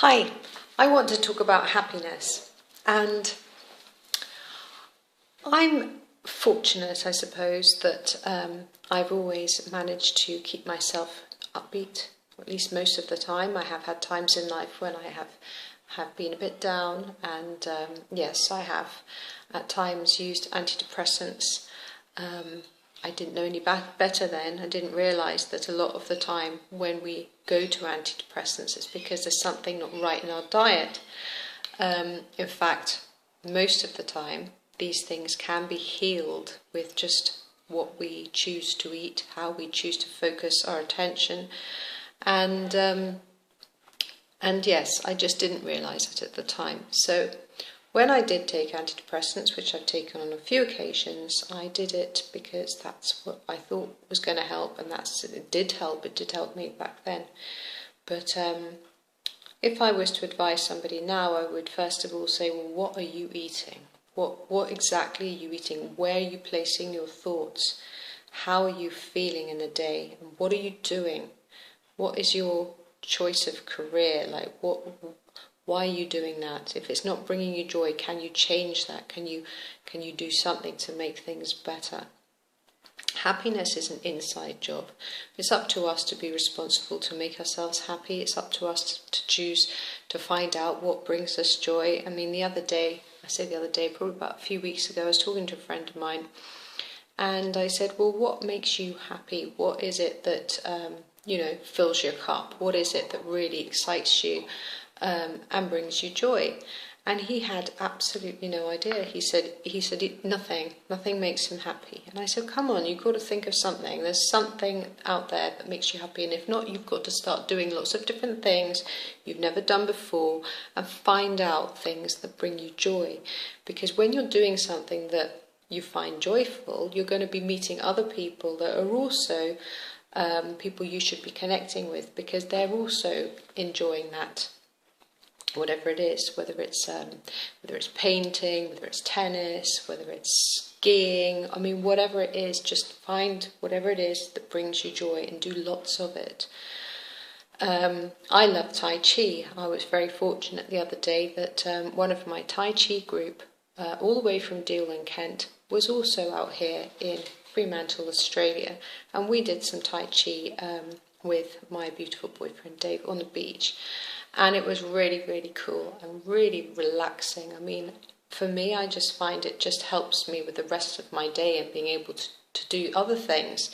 Hi, I want to talk about happiness, and I'm fortunate, I suppose, that I've always managed to keep myself upbeat, or at least most of the time. I have had times in life when I have been a bit down, and yes, I have at times used antidepressants. I didn't know any better then. I didn't realise that a lot of the time when we go to antidepressants, it's because there's something not right in our diet. In fact, most of the time, these things can be healed with just what we choose to eat, how we choose to focus our attention, and yes, I just didn't realise it at the time. So when I did take antidepressants, which I've taken on a few occasions, I did it because that's what I thought was going to help, and it did help. It did help me back then. But if I was to advise somebody now, I would first of all say, well, what are you eating? What exactly are you eating? Where are you placing your thoughts? How are you feeling in the day? And what are you doing? What is your choice of career? Why are you doing that? If it's not bringing you joy, can you change that? Can you do something to make things better? Happiness is an inside job. It's up to us to be responsible to make ourselves happy. It's up to us to choose to find out what brings us joy. I mean, probably about a few weeks ago, I was talking to a friend of mine, and I said, well, what makes you happy? What is it that, fills your cup? What is it that really excites you and brings you joy? And he had absolutely no idea. He said nothing makes him happy. And I said, come on, you've got to think of something. There's something out there that makes you happy. And if not, you've got to start doing lots of different things you've never done before and find out things that bring you joy. Because when you're doing something that you find joyful, you're going to be meeting other people that are also people you should be connecting with, because they're also enjoying that. Whatever it is, whether it's painting, whether it's tennis, whether it's skiing, I mean, whatever it is, just find whatever it is that brings you joy and do lots of it. I love Tai Chi. I was very fortunate the other day that one of my Tai Chi group, all the way from Deal in Kent, was also out here in Fremantle, Australia, and we did some Tai Chi with my beautiful boyfriend Dave on the beach. And it was really, really cool and really relaxing. I mean, for me, I just find it just helps me with the rest of my day and being able to do other things.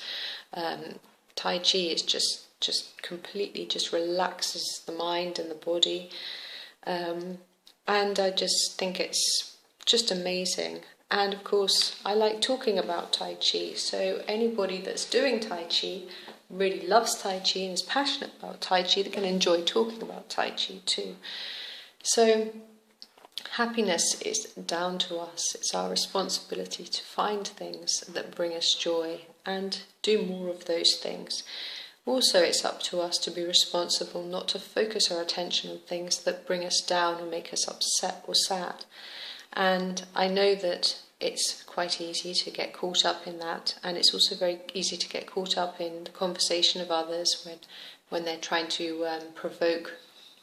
Tai Chi is just completely just relaxes the mind and the body. And I just think it's just amazing. And of course, I like talking about Tai Chi. So anybody that's doing Tai Chi really loves Tai Chi and is passionate about Tai Chi, they can enjoy talking about Tai Chi too. So happiness is down to us. It's our responsibility to find things that bring us joy and do more of those things. Also, it's up to us to be responsible not to focus our attention on things that bring us down and make us upset or sad. And I know that it's quite easy to get caught up in that, and it's also very easy to get caught up in the conversation of others when they're trying to provoke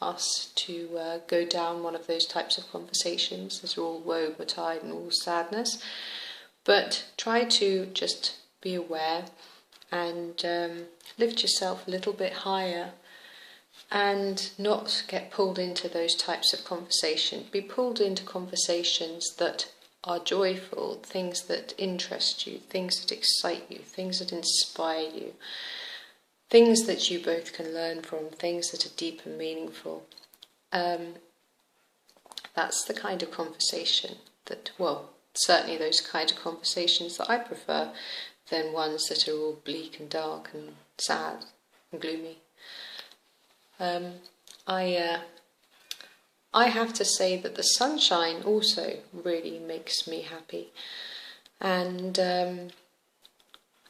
us to go down one of those types of conversations. There's all woe betide and all sadness. But try to just be aware and lift yourself a little bit higher and not get pulled into those types of conversation. Be pulled into conversations that are joyful, things that interest you, things that excite you, things that inspire you, things that you both can learn from, things that are deep and meaningful. That's the kind of conversation certainly those kind of conversations that I prefer than ones that are all bleak and dark and sad and gloomy. I have to say that the sunshine also really makes me happy, and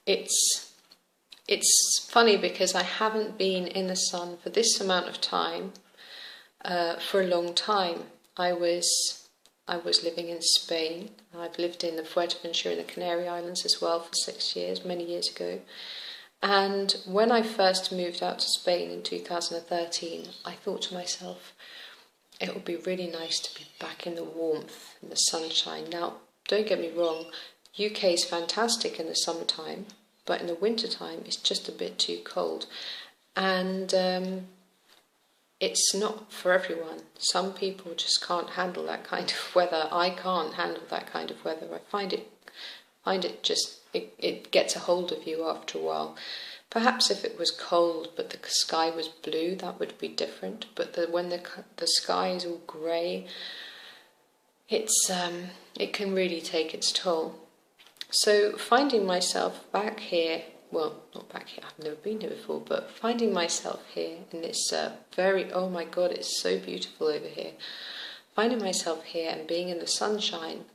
it's funny because I haven't been in the sun for this amount of time for a long time. I was living in Spain. I've lived in the Fuerteventura in the Canary Islands as well for 6 years, many years ago. And when I first moved out to Spain in 2013, I thought to myself, it would be really nice to be back in the warmth and the sunshine. Now, don't get me wrong, UK is fantastic in the summertime, but in the wintertime it's just a bit too cold. And it's not for everyone. Some people just can't handle that kind of weather. I can't handle that kind of weather. I find it just, it gets a hold of you after a while. Perhaps if it was cold but the sky was blue, that would be different. But when the sky is all grey, it can really take its toll. So finding myself back here, well, not back here, I've never been here before, but finding myself here in this oh my God, it's so beautiful over here. Finding myself here and being in the sunshine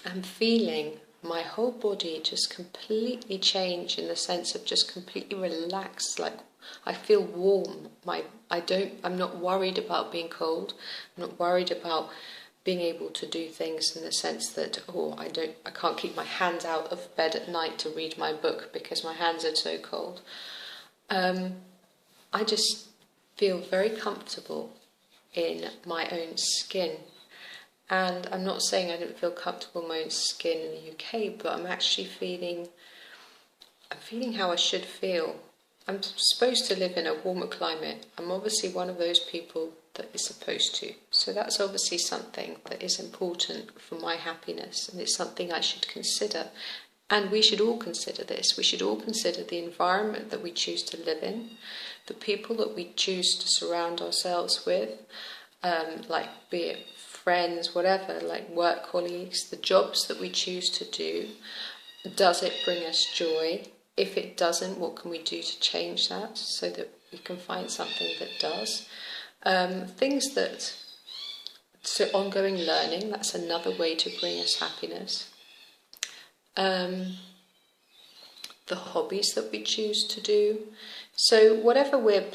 and feeling my whole body just completely change, in the sense of just completely relaxed. Like, I feel warm. I'm not worried about being cold. I'm not worried about being able to do things, in the sense that, I can't keep my hands out of bed at night to read my book because my hands are so cold. I just feel very comfortable in my own skin. And I'm not saying I didn't feel comfortable in my own skin in the UK, but I'm actually feeling how I should feel. I'm supposed to live in a warmer climate. I'm obviously one of those people that is supposed to. So that's obviously something that is important for my happiness, and it's something I should consider. And we should all consider this. We should all consider the environment that we choose to live in, the people that we choose to surround ourselves with, like be it friends, whatever, like work colleagues, the jobs that we choose to do. Does it bring us joy? If it doesn't, what can we do to change that so that we can find something that does? So ongoing learning, that's another way to bring us happiness. The hobbies that we choose to do. So whatever we're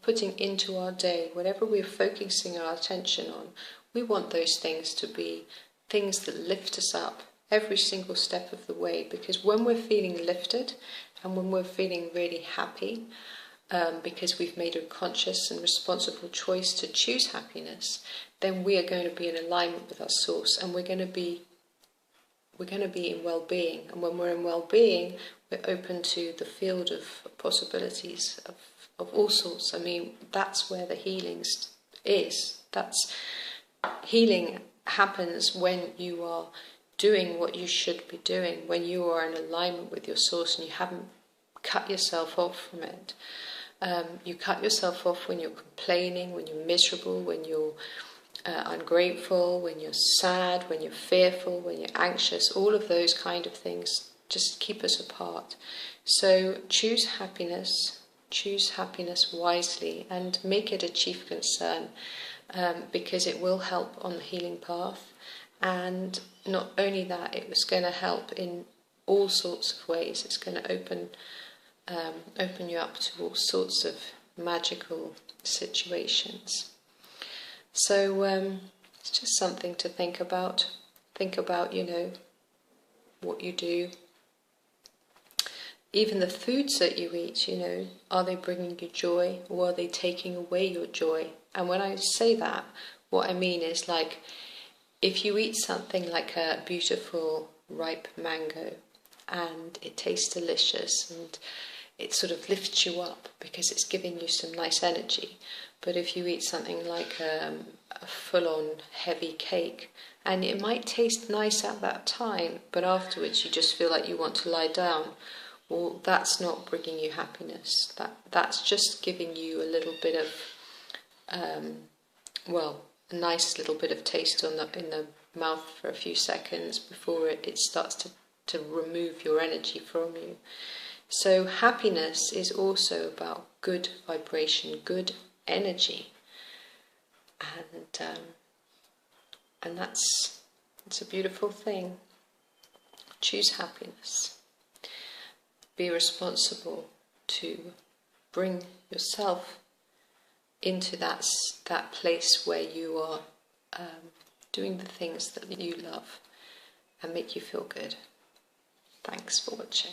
putting into our day, whatever we're focusing our attention on, we want those things to be things that lift us up every single step of the way. Because when we're feeling lifted and when we're feeling really happy, because we've made a conscious and responsible choice to choose happiness, then we are going to be in alignment with our source, and we're going to be in well-being. And when we're in well-being, we're open to the field of possibilities of all sorts. I mean, that's where the healing is. Healing happens when you are doing what you should be doing, when you are in alignment with your source and you haven't cut yourself off from it. You cut yourself off when you're complaining, when you're miserable, when you're ungrateful, when you're sad, when you're fearful, when you're anxious. All of those kind of things just keep us apart. So choose happiness wisely, and make it a chief concern, because it will help on the healing path. And not only that, it was going to help in all sorts of ways. It's going to open you up to all sorts of magical situations. So it's just something to think about. Think about, what you do. Even the foods that you eat, are they bringing you joy, or are they taking away your joy? And when I say that, what I mean is, like, if you eat something like a beautiful ripe mango and it tastes delicious and it sort of lifts you up because it's giving you some nice energy. But if you eat something like a full-on heavy cake, and it might taste nice at that time, but afterwards you just feel like you want to lie down, well, that's not bringing you happiness. That's just giving you a little bit of, a nice little bit of taste in the mouth for a few seconds before it starts to remove your energy from you. So happiness is also about good vibration, good energy, and it's a beautiful thing. Choose happiness. Be responsible to bring yourself into that place where you are doing the things that you love and make you feel good. Thanks for watching.